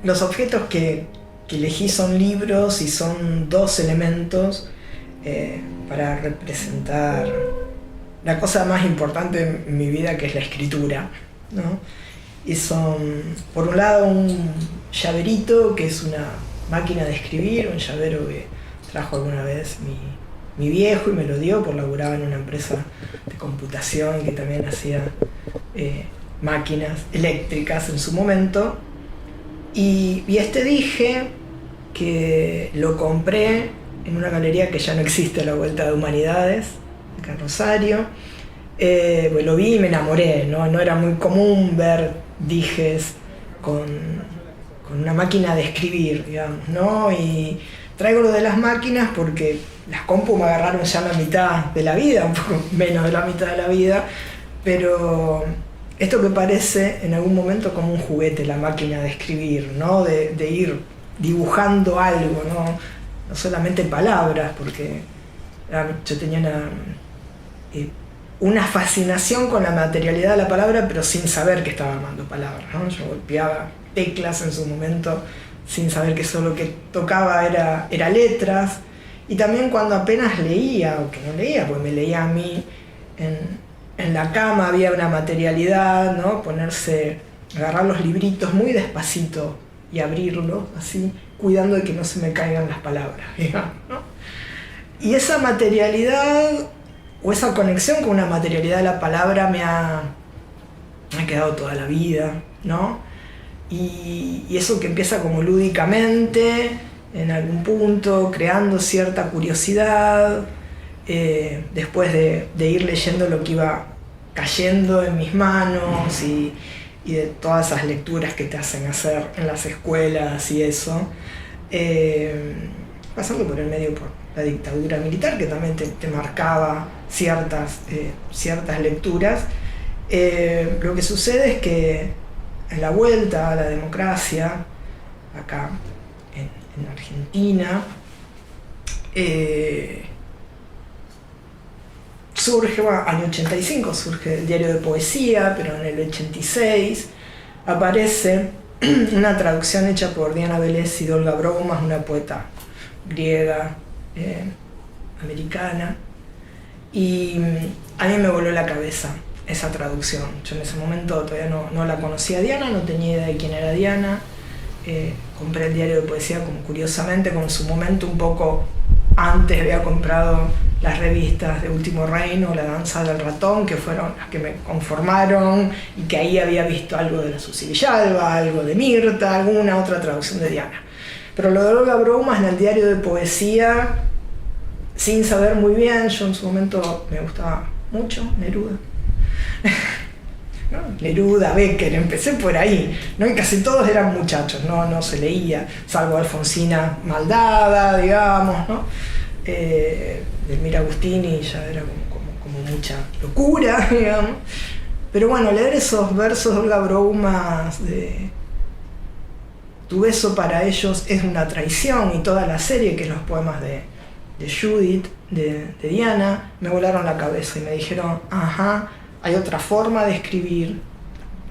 los objetos que elegí son libros y son dos elementos para representar la cosa más importante en mi vida, que es la escritura, ¿no? Y son, por un lado, un llaverito, que es una máquina de escribir, un llavero que trajo alguna vez mi viejo y me lo dio, por laburaba en una empresa de computación que también hacía máquinas eléctricas en su momento. Y este dije que lo compré en una galería que ya no existe, a la Vuelta de Humanidades, acá en Rosario. Pues lo vi y me enamoré, ¿no? No era muy común ver dijes con una máquina de escribir, digamos, ¿no? Y traigo lo de las máquinas porque las compu me agarraron ya la mitad de la vida, un poco menos de la mitad de la vida, pero esto que parece en algún momento como un juguete, la máquina de escribir, ¿no? De ir dibujando algo, no solamente palabras, porque yo tenía una fascinación con la materialidad de la palabra, pero sin saber que estaba armando palabras, ¿no? Yo golpeaba teclas en su momento sin saber que eso lo que tocaba era letras, y también cuando apenas leía, o que no leía, pues me leía a mí en la cama, había una materialidad, ¿no? Agarrar los libritos muy despacito y abrirlos así, cuidando de que no se me caigan las palabras, digamos, ¿no? Y esa materialidad, o esa conexión con una materialidad de la palabra me ha quedado toda la vida, ¿no? Y eso que empieza como lúdicamente, en algún punto, creando cierta curiosidad, después de ir leyendo lo que iba cayendo en mis manos y de todas esas lecturas que te hacen hacer en las escuelas y eso, pasando por el medio por la dictadura militar, que también te marcaba ciertas lecturas. Lo que sucede es que en la vuelta a la democracia, acá en Argentina, año 85 surge el diario de poesía, pero en el 86 aparece una traducción hecha por Diana Vélez y de Olga Broumas, una poeta griega, americana, y a mí me voló la cabeza esa traducción. Yo en ese momento todavía no la conocía a Diana, no tenía idea de quién era Diana. Compré el diario de poesía como curiosamente, como en su momento un poco antes había comprado las revistas de Último Reino, La Danza del Ratón, que fueron las que me conformaron, y que ahí había visto algo de la Susi Villalba, algo de Mirta, alguna otra traducción de Diana. Pero lo de Olga Broumas en el diario de poesía, sin saber muy bien, yo en su momento me gustaba mucho Neruda. ¿No? Neruda, Becker, empecé por ahí, ¿no? Y casi todos eran muchachos, no se leía, salvo Alfonsina Maldada, digamos, ¿no? Delmira Agustini ya era como mucha locura, digamos. Pero bueno, leer esos versos de Olga Broumas de Tu beso para ellos es una traición, y toda la serie, que es los poemas de Judith, de Diana, me volaron la cabeza y me dijeron, ajá, hay otra forma de escribir,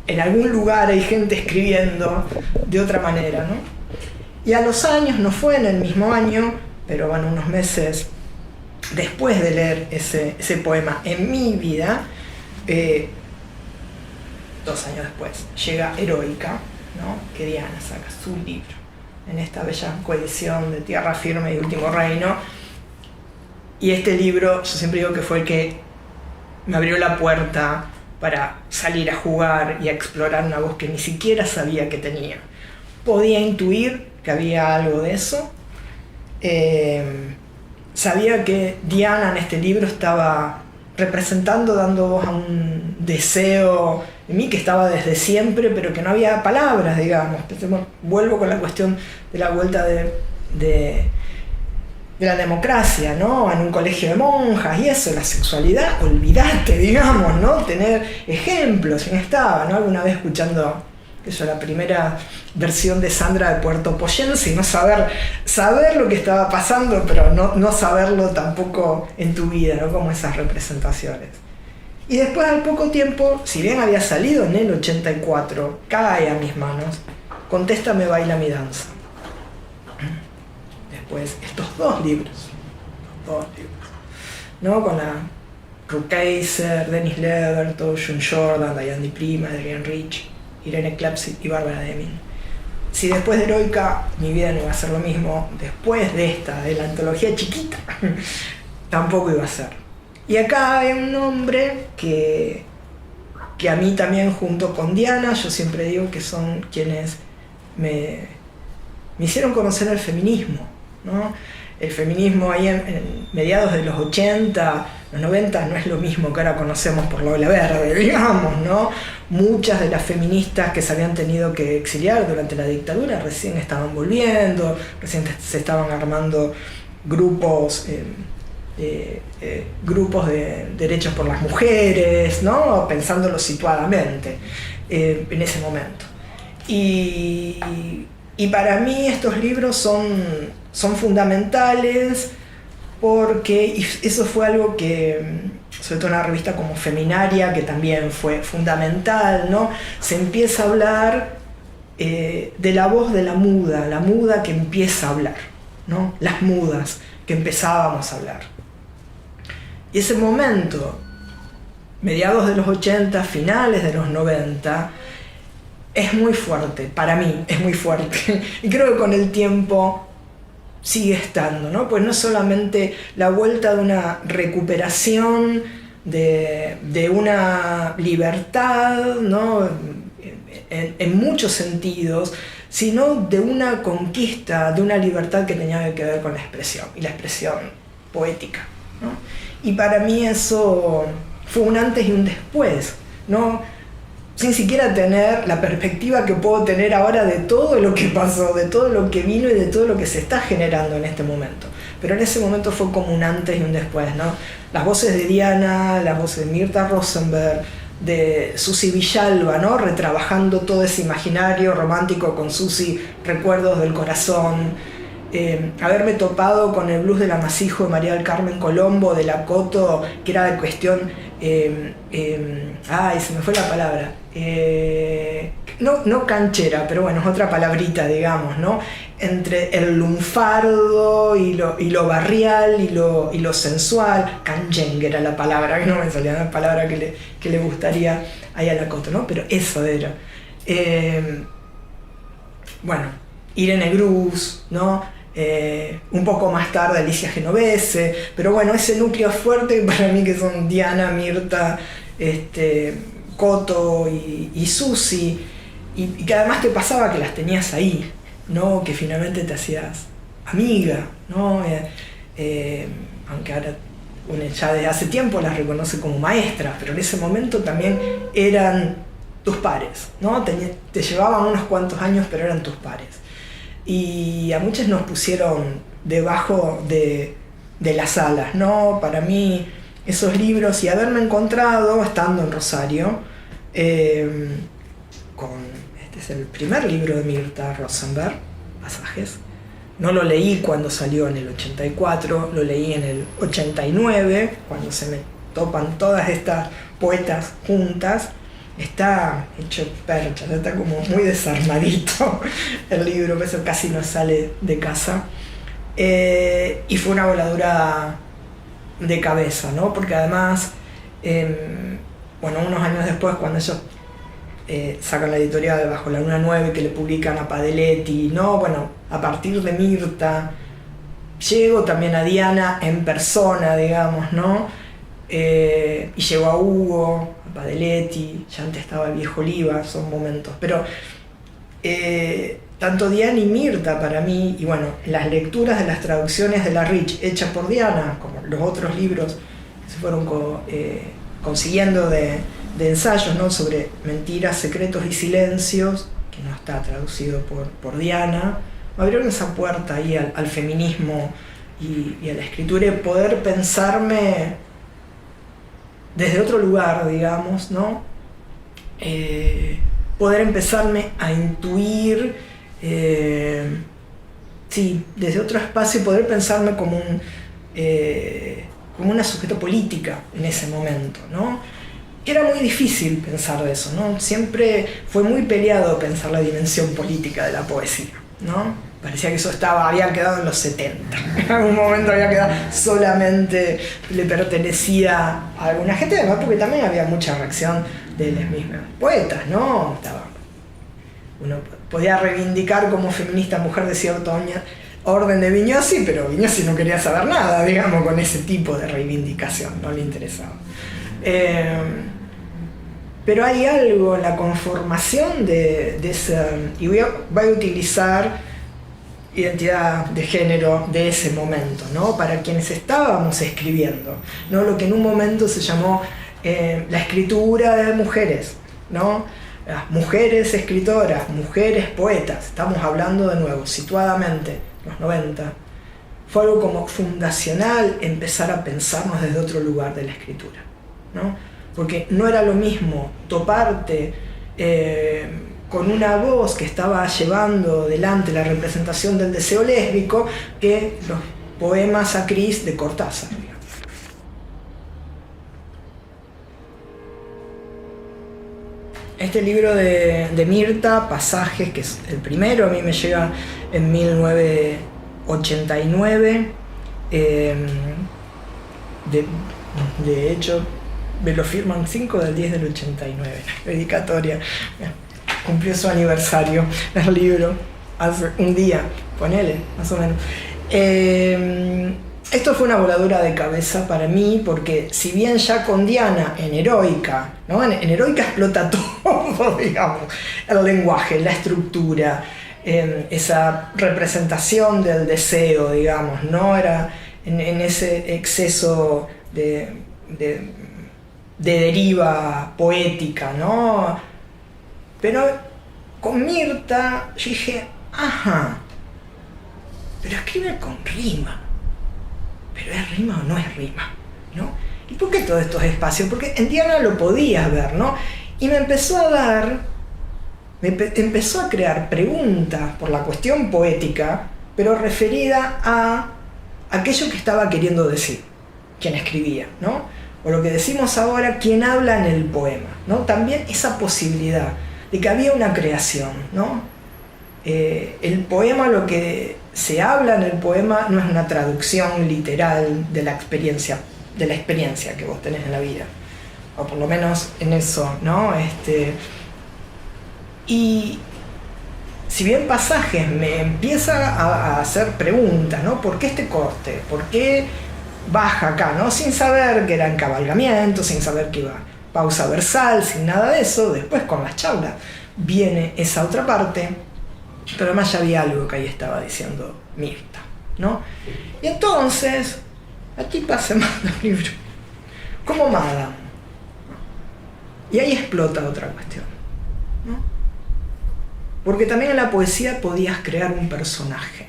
en algún lugar hay gente escribiendo de otra manera, ¿no? Y a los años, no fue en el mismo año, pero bueno, unos meses después de leer ese poema en mi vida, 2 años después, llega Heroica, ¿no? Que Diana saca su libro, en esta bella coedición de Tierra Firme y Último Reino. Y este libro, yo siempre digo que fue el que me abrió la puerta para salir a jugar y a explorar una voz que ni siquiera sabía que tenía. Podía intuir que había algo de eso. Sabía que Diana en este libro estaba representando, dando voz a un deseo en mí que estaba desde siempre, pero que no había palabras, digamos. Vuelvo con la cuestión de la vuelta de la democracia, ¿no? En un colegio de monjas y eso, la sexualidad, olvidate, digamos, ¿no? Tener ejemplos, ¿quién estaba, no? Alguna vez escuchando la primera versión de Sandra de Puerto Poyense y no saber lo que estaba pasando, pero no saberlo tampoco en tu vida, ¿no? Como esas representaciones. Y después, al poco tiempo, si bien había salido en el 84, cae a mis manos Contéstame, baila mi danza. Después, estos dos libros, ¿no? Con la Ruth Kaiser, Dennis Leverton, June Jordan, Diane di Prima, Adrienne Rich, Irene Clapsy y Barbara Deming. Si después de Heroica mi vida no iba a ser lo mismo, después de esta, de la antología chiquita, tampoco iba a ser. Y acá hay un hombre que a mí también, junto con Diana, yo siempre digo que son quienes me hicieron conocer el feminismo, ¿no? El feminismo ahí en mediados de los 80, los 90 no es lo mismo que ahora conocemos por la ola verde, digamos, ¿no? Muchas de las feministas que se habían tenido que exiliar durante la dictadura recién estaban volviendo, recién se estaban armando grupos de derechos por las mujeres, ¿no? Pensándolo situadamente en ese momento. Y para mí estos libros son fundamentales porque eso fue algo que, sobre todo en una revista como Feminaria, que también fue fundamental, ¿no? Se empieza a hablar de la voz de la muda que empieza a hablar, ¿no? Las mudas que empezábamos a hablar. Y ese momento, mediados de los 80, finales de los 90, es muy fuerte, para mí es muy fuerte. Y creo que con el tiempo sigue estando, ¿no? Pues no solamente la vuelta de una recuperación de una libertad, ¿no? En muchos sentidos, sino de una conquista, de una libertad que tenía que ver con la expresión, y la expresión poética, ¿no? Y para mí eso fue un antes y un después, ¿no? Sin siquiera tener la perspectiva que puedo tener ahora de todo lo que pasó, de todo lo que vino y de todo lo que se está generando en este momento. Pero en ese momento fue como un antes y un después, ¿no? Las voces de Diana, las voces de Mirta Rosenberg, de Susi Villalba, ¿no? Retrabajando todo ese imaginario romántico con Susi, Recuerdos del Corazón. Haberme topado con el blues del Amasijo de María del Carmen Colombo, de la Coto, que era de cuestión... se me fue la palabra. No canchera, pero bueno, es otra palabrita, digamos, ¿no? Entre el lunfardo y lo barrial y lo sensual. Canyengue era la palabra, que no me salía la palabra que le gustaría ahí a la Coto, ¿no? Pero eso era. Bueno, Irene Grus, ¿no? Un poco más tarde Alicia Genovese, pero bueno, ese núcleo fuerte para mí que son Diana, Mirta, Coto y Susi, y que además te pasaba que las tenías ahí, ¿no? Que finalmente te hacías amiga, ¿no? Aunque ahora uno ya desde hace tiempo las reconoce como maestras, pero en ese momento también eran tus pares, ¿no? Te llevaban unos cuantos años, pero eran tus pares. Y a muchos nos pusieron debajo de las alas, ¿no? Para mí esos libros y haberme encontrado estando en Rosario este es el primer libro de Mirta Rosenberg, Pasajes. No lo leí cuando salió en el 84, lo leí en el 89, cuando se me topan todas estas poetas juntas. Está hecho percha, está como muy desarmadito el libro, que eso casi no sale de casa. Y fue una voladura de cabeza, ¿no? Porque además, unos años después, cuando ellos sacan la editorial de Bajo la Luna 9, que le publican a Padeletti, ¿no? Bueno, a partir de Mirta, llego también a Diana en persona, digamos, ¿no? Y llegó a Hugo, a Padeletti, ya antes estaba el viejo Oliva, son momentos. Pero tanto Diana y Mirta para mí, y bueno, las lecturas de las traducciones de la Rich hechas por Diana, como los otros libros que se fueron consiguiendo de ensayos, ¿no? Sobre mentiras, secretos y silencios, que no está traducido por Diana, me abrieron esa puerta ahí al feminismo y a la escritura, y poder pensarme desde otro lugar, digamos, ¿no? Poder empezarme a intuir, desde otro espacio, y poder pensarme como una sujeto política en ese momento, ¿no? que era muy difícil pensar de eso, ¿no? Siempre fue muy peleado pensar la dimensión política de la poesía, ¿no? Parecía que eso había quedado en los 70. En algún momento había quedado, solamente le pertenecía a alguna gente, además porque también había mucha reacción de los mismos poetas, ¿no? Uno podía reivindicar como feminista mujer de cierto orden de Vignosi, pero Vignosi no quería saber nada, digamos, con ese tipo de reivindicación, no le interesaba. Pero hay algo en la conformación de esa, y voy a utilizar identidad de género de ese momento, ¿no? Para quienes estábamos escribiendo, ¿no? Lo que en un momento se llamó la escritura de mujeres, ¿no? Las mujeres escritoras, mujeres poetas, estamos hablando de nuevo, situadamente, los 90, fue algo como fundacional empezar a pensarnos desde otro lugar de la escritura, ¿no? Porque no era lo mismo toparte con una voz que estaba llevando delante la representación del deseo lésbico que los poemas a Cris de Cortázar. Este libro de Mirta, Pasajes, que es el primero, a mí me llega en 1989. De hecho, me lo firman 5/10/89, dedicatoria. Cumplió su aniversario el libro hace un día, ponele, más o menos. Esto fue una voladura de cabeza para mí, porque si bien ya con Diana en Heroica, ¿no? En Heroica explota todo, digamos, el lenguaje, la estructura, esa representación del deseo, digamos, no era en ese exceso de deriva poética, ¿no? Pero con Mirta yo dije, ajá, pero escribe con rima. ¿Pero es rima o no es rima? ¿No? ¿Y por qué todos estos espacios? Porque en Diana lo podías ver, ¿no? Y me empezó a crear preguntas por la cuestión poética, pero referida a aquello que estaba queriendo decir quien escribía, ¿no? O lo que decimos ahora, quien habla en el poema, ¿no? También esa posibilidad de que había una creación, ¿no? El poema, lo que se habla en el poema no es una traducción literal de la experiencia que vos tenés en la vida, o por lo menos en eso, ¿no? Y si bien Pasajes me empieza a hacer preguntas, ¿no? ¿Por qué este corte? ¿Por qué baja acá, ¿no? Sin saber que era encabalgamiento, sin saber que iba pausa versal, sin nada de eso. Después con las chaulas viene esa otra parte, pero además ya había algo que ahí estaba diciendo Mirta, ¿no? Y entonces la tipa se manda un libro como Madame, y ahí explota otra cuestión, ¿no? Porque también en la poesía podías crear un personaje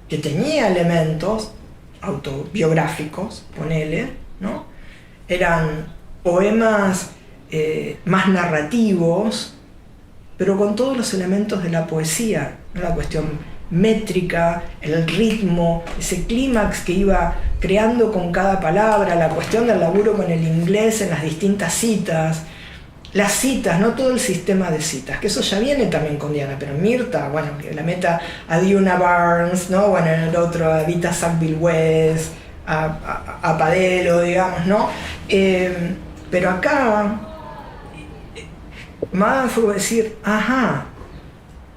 que tenía elementos autobiográficos, ponele, ¿no? Eran poemas más narrativos, pero con todos los elementos de la poesía, ¿no? La cuestión métrica, el ritmo, ese clímax que iba creando con cada palabra, la cuestión del laburo con el inglés en las distintas citas, las citas, no todo el sistema de citas, que eso ya viene también con Diana, pero Mirta, bueno, que la meta a Djuna Barnes, ¿no? Bueno, en el otro a Vita Sackville West, a Padelo, digamos, ¿no? Pero acá Madame fue decir, ajá,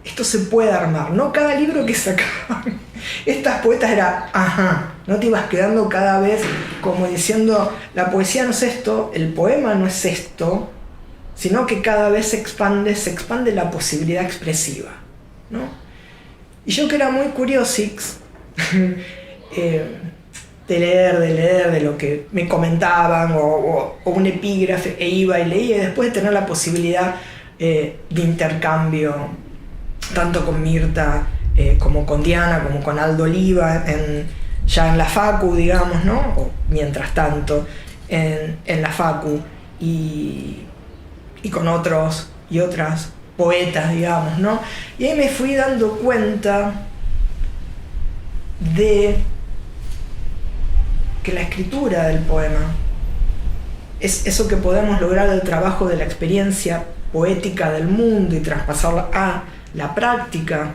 esto se puede armar, ¿no? Cada libro que sacaban estas poetas era, ajá, no te ibas quedando cada vez como diciendo, la poesía no es esto, el poema no es esto, sino que cada vez se expande la posibilidad expresiva, ¿no? Y yo, que era muy curiosix de leer de lo que me comentaban, o un epígrafe, e iba y leía, y después de tener la posibilidad de intercambio, tanto con Mirta como con Diana, como con Aldo Oliva, ya en la Facu, digamos, ¿no? O mientras tanto, en la Facu, y con otros y otras poetas, digamos, ¿no? Y ahí me fui dando cuenta de que la escritura del poema es eso que podemos lograr del trabajo de la experiencia poética del mundo y traspasarla a la práctica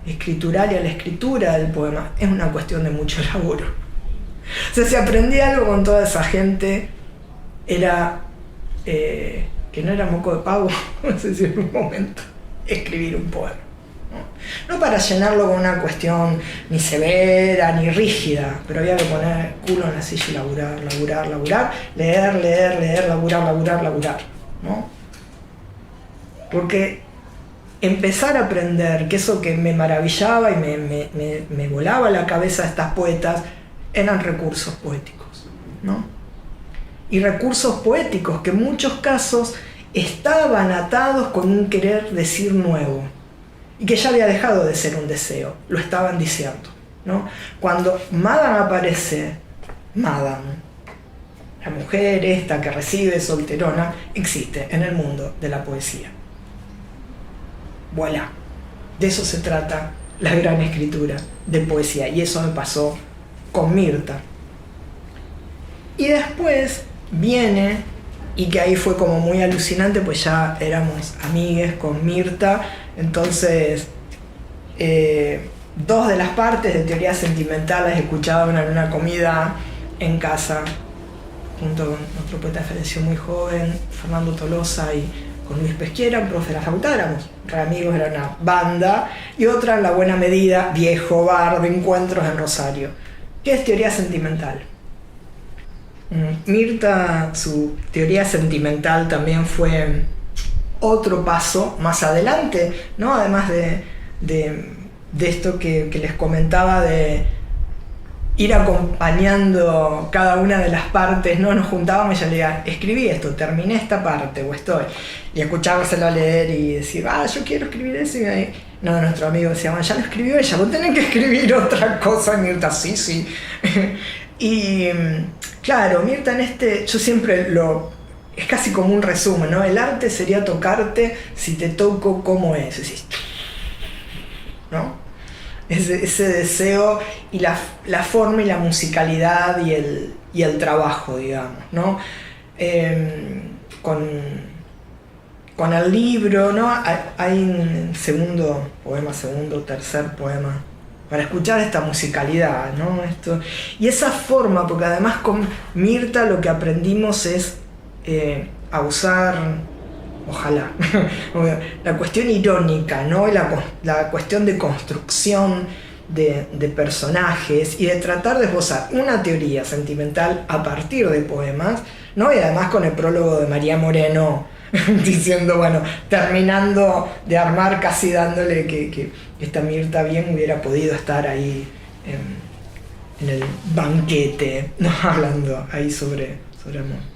escritural y a la escritura del poema, es una cuestión de mucho laburo. O sea, si aprendí algo con toda esa gente, era que no era moco de pavo, no sé si en un momento, escribir un poema. No para llenarlo con una cuestión ni severa ni rígida, pero había que poner culo en la silla y laburar, leer, laburar, ¿no? Porque empezar a aprender que eso que me maravillaba y me volaba la cabeza a estas poetas eran recursos poéticos, ¿no? Y recursos poéticos que en muchos casos estaban atados con un querer decir nuevo y que ya había dejado de ser un deseo, lo estaban deseando, ¿no? Cuando Madame aparece, Madame, la mujer esta que recibe solterona, existe en el mundo de la poesía. Voilà, de eso se trata la gran escritura de poesía, y eso me pasó con Mirta. Y después viene, y que ahí fue como muy alucinante, pues ya éramos amigues con Mirta, entonces dos de las partes de teoría sentimental las escuchaban en una comida en casa, junto con otro poeta que falleció muy joven, Fernando Tolosa, y con Luis Pesquiera, un profe de la facultad, éramos re amigos, era una banda, y otra en La Buena Medida, viejo bar de encuentros en Rosario, que es teoría sentimental. Mirta, su teoría sentimental también fue otro paso más adelante, ¿no? Además de esto que les comentaba, de ir acompañando cada una de las partes, ¿no? Nos juntábamos y ella le decía, escribí esto, terminé esta parte, o estoy, y escuchárselo leer y decir, yo quiero escribir eso, y no, nuestro amigo decía, bueno, ya lo escribió ella, vos tenés que escribir otra cosa. Y Mirta, sí. Y claro, Mirta yo siempre es casi como un resumen, ¿no? El arte sería tocarte si te toco como es, decís, ¿no? Ese deseo y la forma y la musicalidad y el trabajo, digamos, ¿no? Con el libro, ¿no? Hay un tercer poema, para escuchar esta musicalidad, ¿no? Y esa forma, porque además con Mirta lo que aprendimos es a usar, ojalá, la cuestión irónica, ¿no? La cuestión de construcción de personajes y de tratar de esbozar una teoría sentimental a partir de poemas, ¿no? Y además con el prólogo de María Moreno diciendo, bueno, terminando de armar, casi dándole que esta Mirta bien hubiera podido estar ahí en el banquete, ¿no? Hablando ahí sobre amor.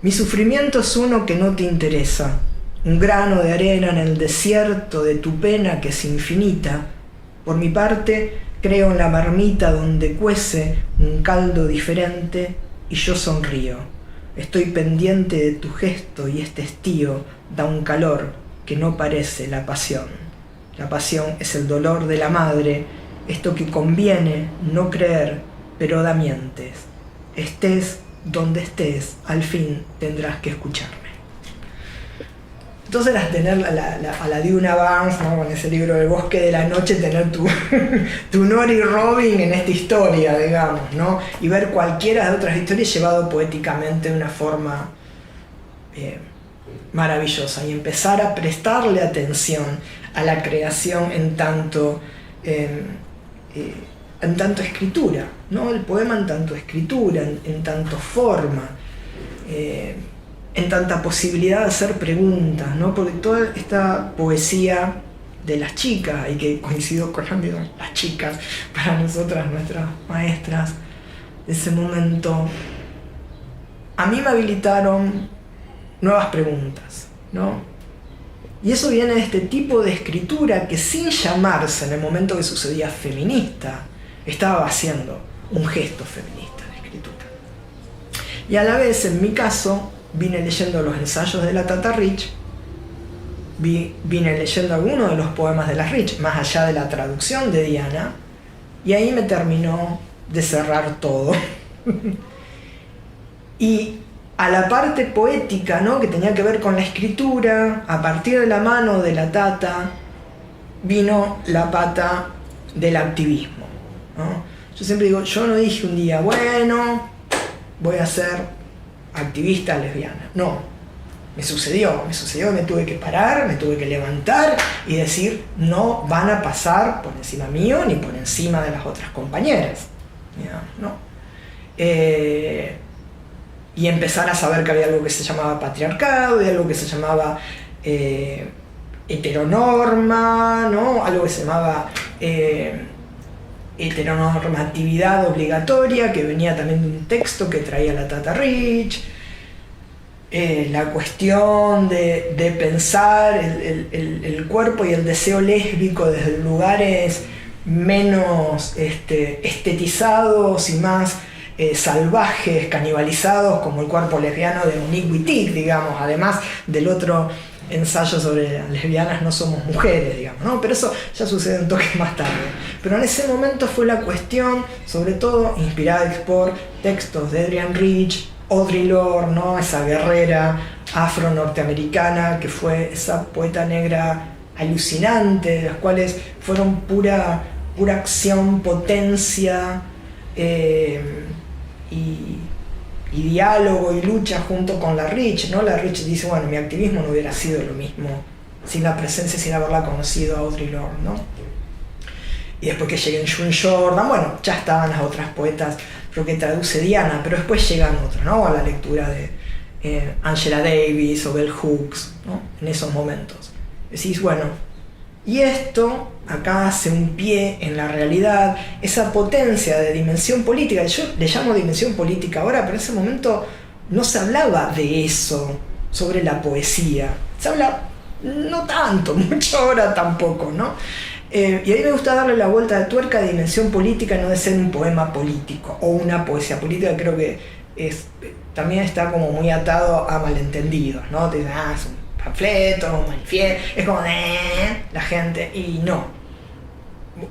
Mi sufrimiento es uno que no te interesa, un grano de arena en el desierto de tu pena que es infinita. Por mi parte, creo en la marmita donde cuece un caldo diferente y yo sonrío. Estoy pendiente de tu gesto y este estío da un calor que no parece la pasión. La pasión es el dolor de la madre, esto que conviene no creer, pero da mientes. Estés donde estés, al fin tendrás que escucharme. Entonces tener a la Duna Barnes, ¿no? Con ese libro del Bosque de la Noche, tener tu Nori Robin en esta historia, digamos, ¿no? Y ver cualquiera de otras historias llevado poéticamente de una forma maravillosa, y empezar a prestarle atención a la creación en tanto escritura, ¿no? El poema en tanto escritura, en tanto forma, en tanta posibilidad de hacer preguntas, ¿no? Porque toda esta poesía de las chicas, y que coincido con las chicas, para nosotras, nuestras maestras de ese momento, a mí me habilitaron nuevas preguntas, ¿no? Y eso viene de este tipo de escritura que, sin llamarse en el momento que sucedía feminista, estaba haciendo un gesto feminista de escritura. Y a la vez, en mi caso, vine leyendo los ensayos de la Tata Rich, vine leyendo algunos de los poemas de la Rich, más allá de la traducción de Diana, y ahí me terminó de cerrar todo. Y a la parte poética, ¿no?, que tenía que ver con la escritura, a partir de la mano de la Tata, vino la pata del activismo, ¿no? Yo siempre digo, yo no dije un día, bueno, voy a ser activista lesbiana. No, me sucedió, me tuve que parar, me tuve que levantar y decir, no van a pasar por encima mío ni por encima de las otras compañeras, digamos, ¿no? Y empezar a saber que había algo que se llamaba patriarcado y algo que se llamaba heteronorma, ¿no? Algo que se llamaba heteronormatividad obligatoria, que venía también de un texto que traía la Tata Rich. La cuestión de pensar el cuerpo y el deseo lésbico desde lugares menos estetizados y más salvajes, canibalizados, como el cuerpo lesbiano de Monique Wittig, digamos, además del otro ensayo sobre las lesbianas no somos mujeres, digamos, ¿no? Pero eso ya sucede un toque más tarde. Pero en ese momento fue la cuestión, sobre todo inspirada por textos de Adrienne Rich, Audre Lorde, ¿no?, esa guerrera afro-norteamericana que fue esa poeta negra alucinante, de las cuales fueron pura acción, potencia y diálogo y lucha junto con la Rich, ¿no? La Rich dice, bueno, mi activismo no hubiera sido lo mismo sin la presencia, sin haberla conocido a Audre Lorde, ¿no? Y después que lleguen June Jordan, bueno, ya estaban las otras poetas, creo que traduce Diana, pero después llegan otras, ¿no? A la lectura de Angela Davis o Bell Hooks, ¿no? En esos momentos. Decís, bueno, y esto acá hace un pie en la realidad, esa potencia de dimensión política, yo le llamo dimensión política ahora, pero en ese momento no se hablaba de eso sobre la poesía, se habla no tanto, mucho ahora tampoco, ¿no? Y a mí me gusta darle la vuelta de tuerca a dimensión política, no de ser un poema político o una poesía política, creo que también está como muy atado a malentendidos, ¿no? Te dicen, es un panfleto, un manifiesto, es como la gente, y no.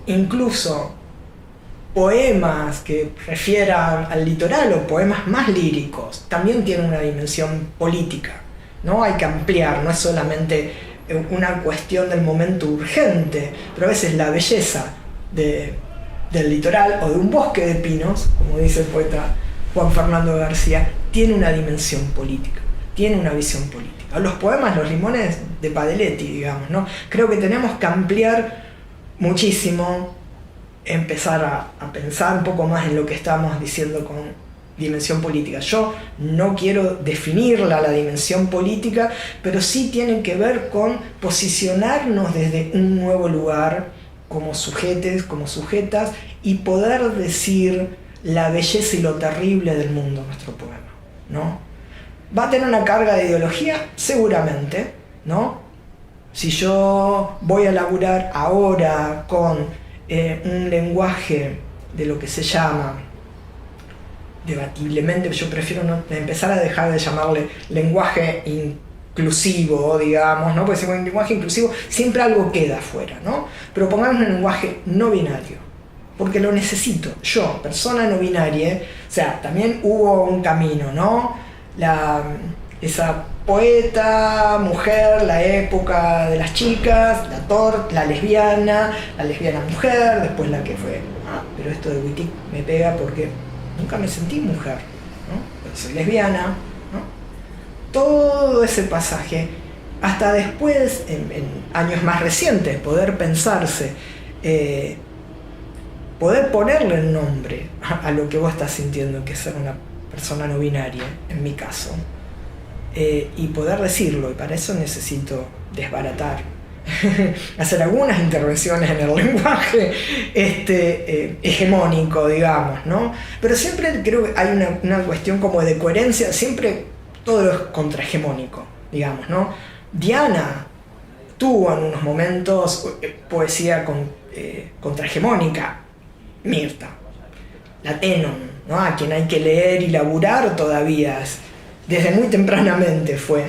Incluso poemas que refieran al litoral o poemas más líricos también tienen una dimensión política, ¿no? Hay que ampliar, no es solamente una cuestión del momento urgente, pero a veces la belleza del litoral o de un bosque de pinos, como dice el poeta Juan Fernando García, tiene una dimensión política, tiene una visión política. Los poemas, los limones de Padeletti, digamos, ¿no? Creo que tenemos que ampliar muchísimo, empezar a pensar un poco más en lo que estamos diciendo con dimensión política. Yo no quiero definirla, la dimensión política, pero sí tiene que ver con posicionarnos desde un nuevo lugar como sujetes, como sujetas, y poder decir la belleza y lo terrible del mundo, nuestro poema, ¿no? ¿Va a tener una carga de ideología? Seguramente, ¿no? Si yo voy a laburar ahora con un lenguaje de lo que se llama, debatiblemente, yo prefiero no empezar a dejar de llamarle lenguaje inclusivo, digamos, ¿no? Porque si con lenguaje inclusivo siempre algo queda afuera, ¿no? Pero pongamos un lenguaje no binario, porque lo necesito, yo, persona no binaria, o sea, también hubo un camino, ¿no? Esa poeta, mujer, la época de las chicas, la lesbiana mujer, después la que fue, pero esto de Wittig me pega porque nunca me sentí mujer, ¿no? Pero soy lesbiana, ¿no? Todo ese pasaje, hasta después, en años más recientes, poder pensarse, poder ponerle el nombre a lo que vos estás sintiendo, que es ser una persona no binaria, en mi caso, y poder decirlo, y para eso necesito desbaratar, hacer algunas intervenciones en el lenguaje hegemónico, digamos, ¿no? Pero siempre creo que hay una cuestión como de coherencia, siempre todo es contrahegemónico, digamos, ¿no? Diana tuvo en unos momentos poesía contrahegemónica, Mirta, la Tenon, ¿no? A quien hay que leer y laburar todavía, desde muy tempranamente fue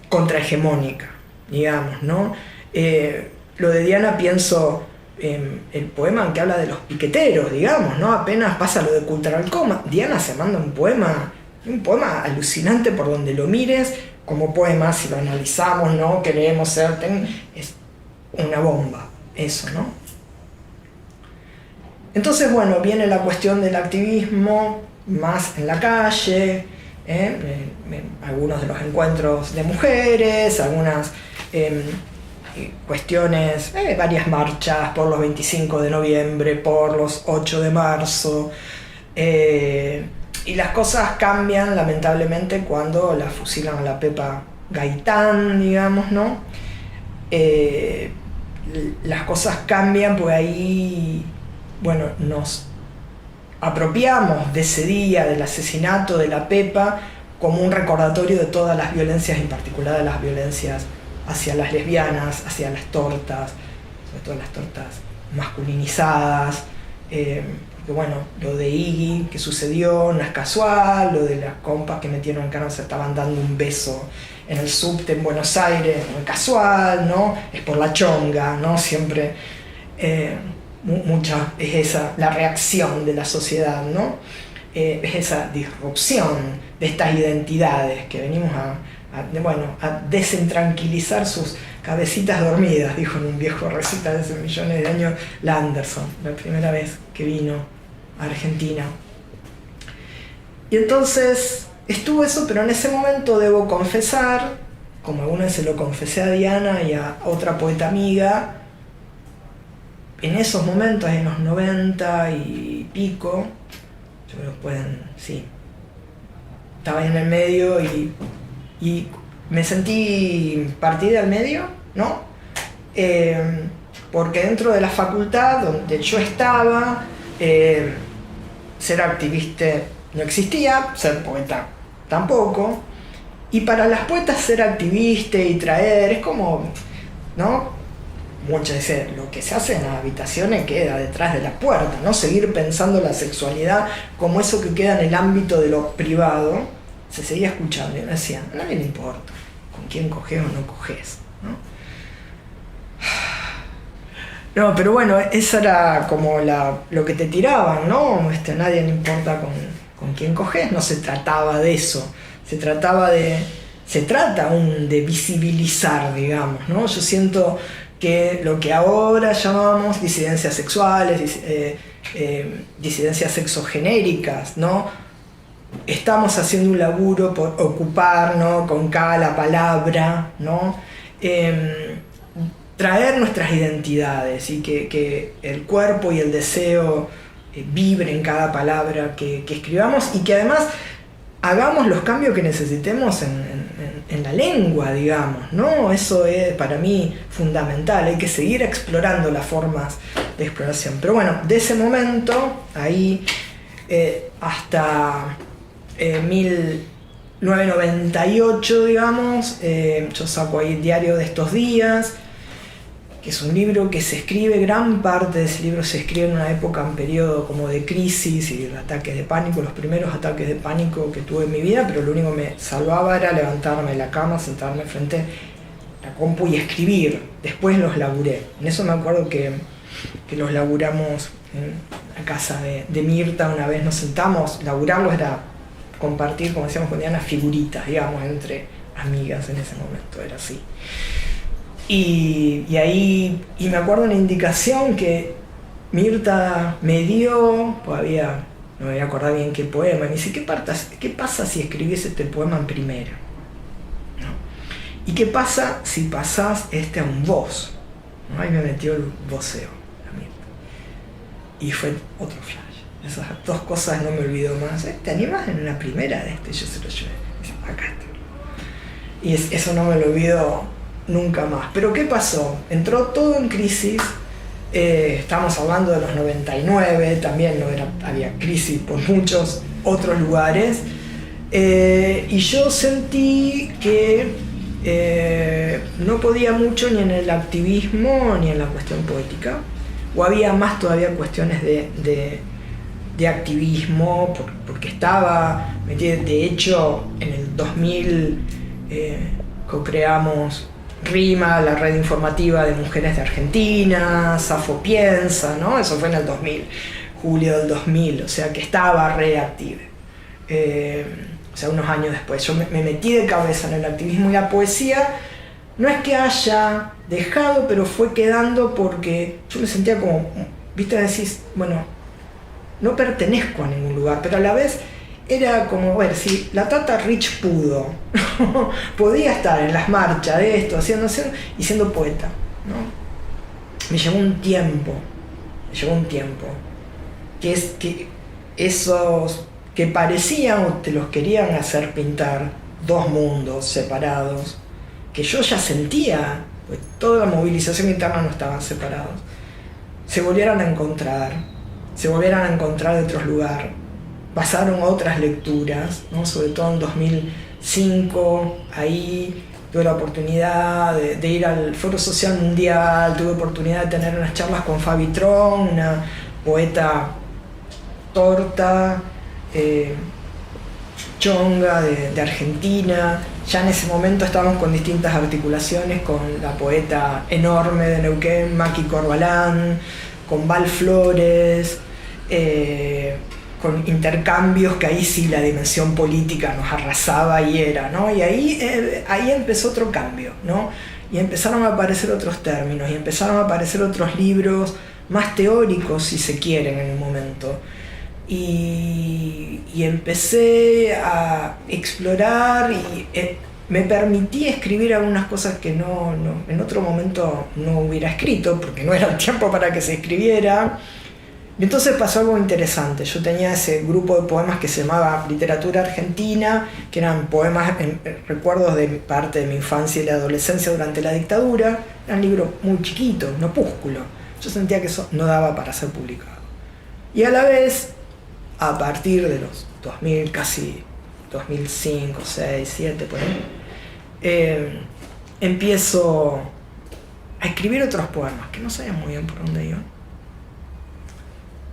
contrahegemónica, digamos, ¿no? Lo de Diana, pienso en el poema que habla de los piqueteros, digamos, ¿no? Apenas pasa lo de Cultural Coma, Diana se manda un poema Un poema alucinante por donde lo mires, como poema, si lo analizamos, ¿no? Queremos ser, es una bomba, eso, ¿no? Entonces, bueno, viene la cuestión del activismo más en la calle, algunos de los encuentros de mujeres, algunas cuestiones, varias marchas por los 25 de noviembre, por los 8 de marzo, y las cosas cambian lamentablemente cuando la fusilan a la Pepa Gaitán, digamos, ¿no? Las cosas cambian porque ahí, bueno, nos apropiamos de ese día del asesinato de la Pepa como un recordatorio de todas las violencias, en particular de las violencias hacia las lesbianas, hacia las tortas, sobre todo las tortas masculinizadas, porque bueno, lo de Iggy que sucedió no es casual, lo de las compas que metieron en cana se estaban dando un beso en el subte en Buenos Aires, no es casual, ¿no? Es por la chonga, ¿no? Siempre mucha es esa la reacción de la sociedad, ¿no? Es esa disrupción de estas identidades que venimos a desentranquilizar sus cabecitas dormidas, dijo en un viejo recital de hace millones de años la Anderson, la primera vez que vino a Argentina. Y entonces estuvo eso, pero en ese momento debo confesar, como alguna vez se lo confesé a Diana y a otra poeta amiga, en esos momentos, en los 90 y pico, yo creo que pueden, sí, estaba ahí en el medio y me sentí partida al medio, ¿no? Porque dentro de la facultad donde yo estaba, ser activista no existía, ser poeta tampoco, y para las poetas ser activista y traer es como, ¿no? Muchas veces lo que se hace en las habitaciones queda detrás de la puerta, ¿no? Seguir pensando la sexualidad como eso que queda en el ámbito de lo privado, se seguía escuchando y me decían, a nadie le importa con quién coges o no coges, ¿no? No, pero bueno, esa era como lo que te tiraban, ¿no? A nadie le importa con quién coges, no se trataba de eso, se trata aún de visibilizar, digamos, ¿no? Yo siento que lo que ahora llamamos disidencias sexuales, disidencias sexogenéricas, ¿no? Estamos haciendo un laburo por ocupar, ¿no? Con cada palabra, ¿no? Traer nuestras identidades y que el cuerpo y el deseo vibren cada palabra que escribamos y que además hagamos los cambios que necesitemos en la lengua, digamos, ¿no? Eso es para mí fundamental, hay que seguir explorando las formas de exploración. Pero bueno, de ese momento, ahí hasta 1998, digamos, yo saco ahí el diario de estos días, que es un libro que se escribe, gran parte de ese libro se escribe en una época, un periodo como de crisis y de ataques de pánico, los primeros ataques de pánico que tuve en mi vida, pero lo único que me salvaba era levantarme de la cama, sentarme frente a la compu y escribir. Después los laburé. En eso me acuerdo que los laburamos en la casa de Mirta, una vez nos sentamos, laburarlos era compartir, como decíamos con Diana, figuritas, digamos, entre amigas en ese momento, era así. Y ahí, y me acuerdo una indicación que Mirta me dio, todavía no me voy a acordar bien qué poema, me dice, ¿qué pasa si escribís este poema en primera? ¿No? ¿Y qué pasa si pasás a un vos? ¿No? Ahí me metió el voceo, la Mirta. Y fue otro flash. Esas dos cosas no me olvido más. ¿Te animás en una primera de este? Yo se lo llevé. Acá está. Y eso no me lo olvido nunca más. Pero ¿qué pasó? Entró todo en crisis. Estamos hablando de los 99, también había crisis por muchos otros lugares. Y yo sentí que no podía mucho ni en el activismo ni en la cuestión poética. O había más todavía cuestiones de activismo, porque estaba metida. De hecho, en el 2000 co-creamos RIMA, la red informativa de mujeres de Argentina, Safo Piensa, ¿no? Eso fue en el 2000, julio del 2000, o sea que estaba reactiva. o sea, unos años después. Yo me metí de cabeza en el activismo y la poesía. No es que haya dejado, pero fue quedando porque yo me sentía como, viste, decís, bueno, no pertenezco a ningún lugar, pero a la vez era como, bueno, si la Tata Rich pudo, podía estar en las marchas de esto, haciendo y siendo poeta, ¿no? Me llevó un tiempo, que es que esos que parecían o te los querían hacer pintar dos mundos separados, que yo ya sentía, pues toda la movilización interna no estaban separados, se volvieran a encontrar de otros lugares, pasaron otras lecturas, ¿no? Sobre todo en 2005, ahí tuve la oportunidad de ir al Foro Social Mundial, tuve oportunidad de tener unas charlas con Fabi Tron, una poeta torta, chonga de Argentina. Ya en ese momento estábamos con distintas articulaciones con la poeta enorme de Neuquén, Maki Corbalán, con Val Flores, con intercambios que ahí sí la dimensión política nos arrasaba y era, ¿no? Y ahí empezó otro cambio, ¿no? Y empezaron a aparecer otros términos, y empezaron a aparecer otros libros más teóricos, si se quieren, en un momento. Y empecé a explorar y me permití escribir algunas cosas que no en otro momento no hubiera escrito, porque no era el tiempo para que se escribiera. Y entonces pasó algo interesante. Yo tenía ese grupo de poemas que se llamaba Literatura Argentina, que eran poemas, recuerdos de parte de mi infancia y la adolescencia durante la dictadura. Era un libro muy chiquito, un opúsculo. Yo sentía que eso no daba para ser publicado. Y a la vez, a partir de los 2000, casi 2005, 6, 7, por ahí, empiezo a escribir otros poemas que no sabía muy bien por dónde iban.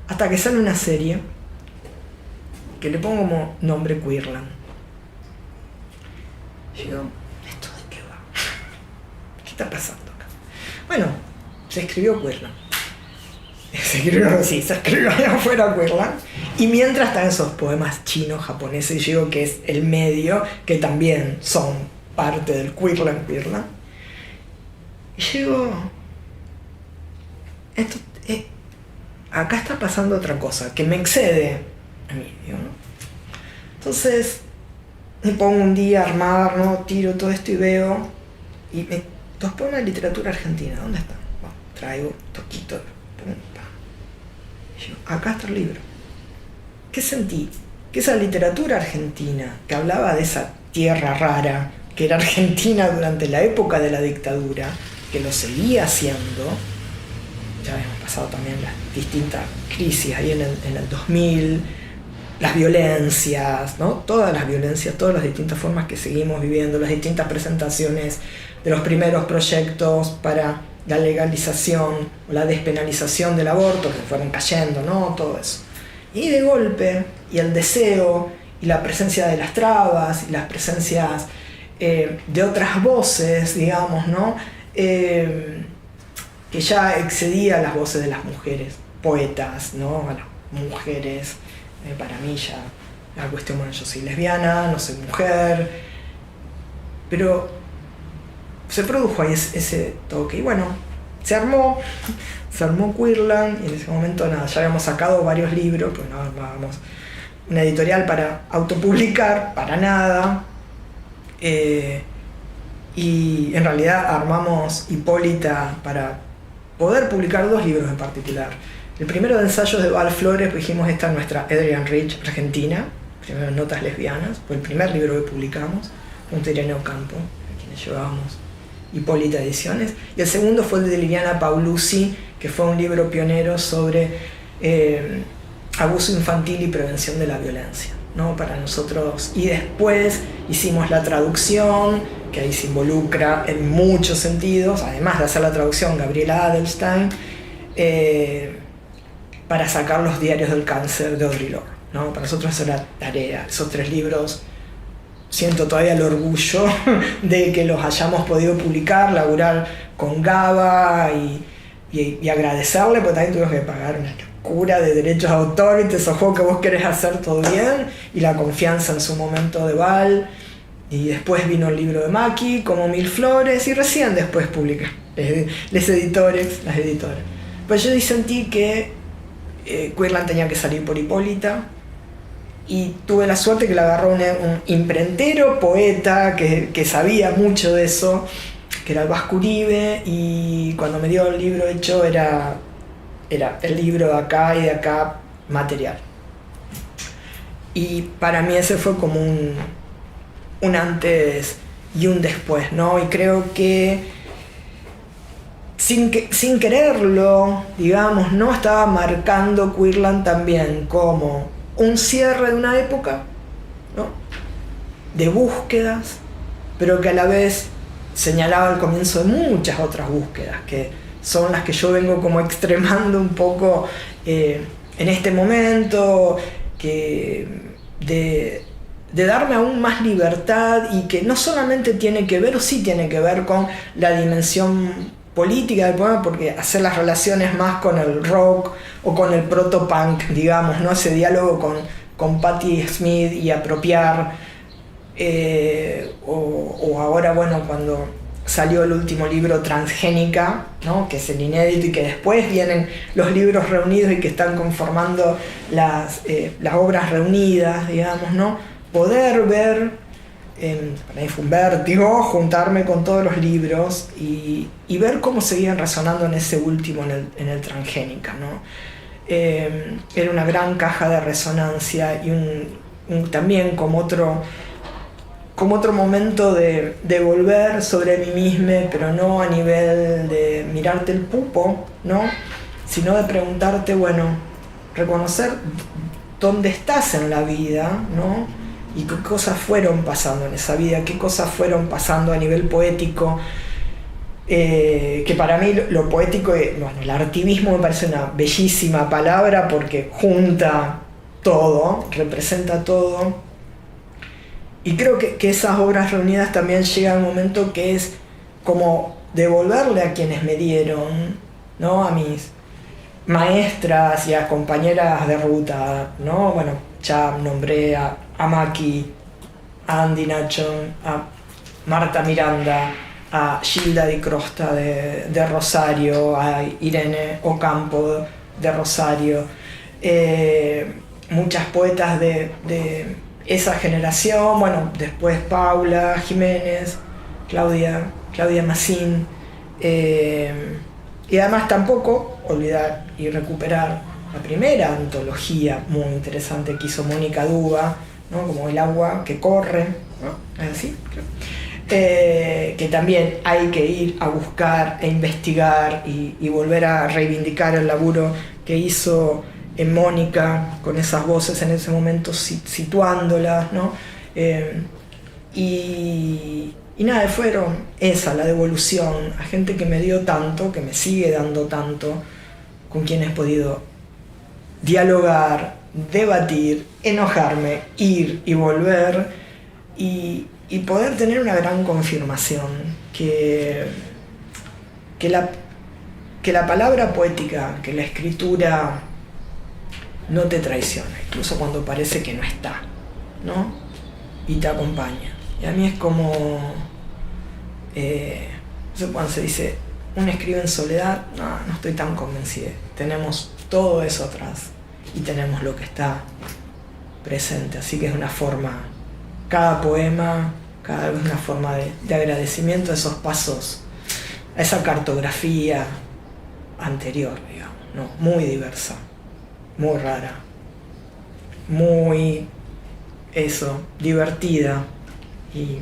Hasta que sale una serie que le pongo como nombre Queerland. Y digo, ¿esto de qué va? ¿Qué está pasando acá? Bueno, se escribió Queerland. Se escribió allá afuera Queerland. Y mientras están esos poemas chinos, japoneses, yo digo que es el medio, que también son parte del Queerland. Y yo digo, esto acá está pasando otra cosa, que me excede a mí, ¿no? Entonces, me pongo un día a armar, ¿no? Tiro todo esto y veo, dos poemas de literatura argentina, ¿dónde están? Bueno, traigo, toquito, pum, pam. Y yo, acá está el libro. ¿Qué sentí? Que esa literatura argentina, que hablaba de esa tierra rara, que era Argentina durante la época de la dictadura, que lo seguía haciendo, ya habíamos pasado también las distintas crisis ahí en el 2000, las violencias, ¿no? Todas las violencias, todas las distintas formas que seguimos viviendo, las distintas presentaciones de los primeros proyectos para la legalización o la despenalización del aborto, que fueron cayendo, ¿no? Todo eso. Y de golpe, y el deseo, y la presencia de las trabas, y las presencias de otras voces, digamos, ¿no? Que ya excedía las voces de las mujeres, poetas, ¿no? A las mujeres, para mí ya la cuestión, bueno, yo soy lesbiana, no soy mujer, pero se produjo ahí ese toque, y bueno, se armó Queerland, y en ese momento nada, ya habíamos sacado varios libros, pues no armábamos una editorial para autopublicar, para nada, y en realidad armamos Hipólita para poder publicar dos libros en particular. El primero de ensayos de Val Flores, pues dijimos, esta es nuestra Adrienne Rich Argentina, primero Notas Lesbianas, fue el primer libro que publicamos, junto a Irene Ocampo, a quienes llevábamos Hipólita Ediciones, y el segundo fue el de Liliana Paulucci, que fue un libro pionero sobre abuso infantil y prevención de la violencia, ¿no? Para nosotros, y después hicimos la traducción, que ahí se involucra en muchos sentidos, además de hacer la traducción Gabriela Adelstein, para sacar los diarios del cáncer de Audre Lorde, ¿no? Para nosotros esa era tarea, esos 3 libros. Siento todavía el orgullo de que los hayamos podido publicar, laburar con Gaba y agradecerle, porque también tuvimos que pagar cura de derechos de autor, ¿viste? Esos juegos que vos querés hacer todo bien, y la confianza en su momento de Val, y después vino el libro de Maki, como Mil Flores, y recién después publiqué las editoras. Pues yo sentí que Queerland tenía que salir por Hipólita, y tuve la suerte que la agarró un imprentero, poeta, que sabía mucho de eso, que era el Vasco Uribe, y cuando me dio el libro hecho era el libro de acá y de acá material. Y para mí ese fue como un antes y un después, ¿no? Y creo que sin quererlo, digamos, no estaba marcando Queerland también como un cierre de una época, ¿no? De búsquedas, pero que a la vez señalaba el comienzo de muchas otras búsquedas, que son las que yo vengo como extremando un poco en este momento, de darme aún más libertad, y que no solamente tiene que ver, o sí tiene que ver con la dimensión política del poema, porque hacer las relaciones más con el rock o con el proto-punk, digamos, ¿no? Ese diálogo con Patti Smith y apropiar, o ahora, bueno, cuando salió el último libro, Transgénica, ¿no? Que es el inédito, y que después vienen los libros reunidos y que están conformando las obras reunidas, digamos, ¿no? Poder ver, para mí fue un vértigo, juntarme con todos los libros y ver cómo seguían resonando en ese último, en el Transgénica, ¿no? Era una gran caja de resonancia, y también como otro momento de volver sobre mí misma, pero no a nivel de mirarte el pupo, ¿no? Sino de preguntarte, bueno, reconocer dónde estás en la vida, ¿no? Y qué cosas fueron pasando en esa vida, qué cosas fueron pasando a nivel poético, que para mí lo poético, bueno, el artivismo me parece una bellísima palabra porque junta todo, representa todo. Y creo que esas obras reunidas también llega un momento que es como devolverle a quienes me dieron, ¿no? A mis maestras y a compañeras de ruta, ¿no? Bueno, ya nombré a Maki, a Andy Nachon, a Marta Miranda, a Gilda Di Crosta de Rosario, a Irene Ocampo de Rosario, muchas poetas de esa generación, bueno, después Paula Jiménez, Claudia Massín, y además tampoco olvidar y recuperar la primera antología muy interesante que hizo Mónica Duba, ¿no? Como El agua que corre, ¿no? ¿Es así? Creo. Que también hay que ir a buscar e investigar y volver a reivindicar el laburo que hizo en Mónica con esas voces en ese momento, situándolas, ¿no? Y nada, fueron la devolución a gente que me dio tanto, que me sigue dando tanto, con quien he podido dialogar, debatir, enojarme, ir y volver, y poder tener una gran confirmación que la palabra poética, que la escritura no te traiciona, incluso cuando parece que no está, ¿no? Y te acompaña. Y a mí es como, cuando se dice, uno escribe en soledad, no estoy tan convencida. Tenemos todo eso atrás y tenemos lo que está presente, así que es una forma, cada poema, cada vez una forma de agradecimiento a esos pasos, a esa cartografía anterior, digamos, ¿no? Muy diversa, muy rara, muy divertida y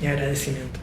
agradecimiento.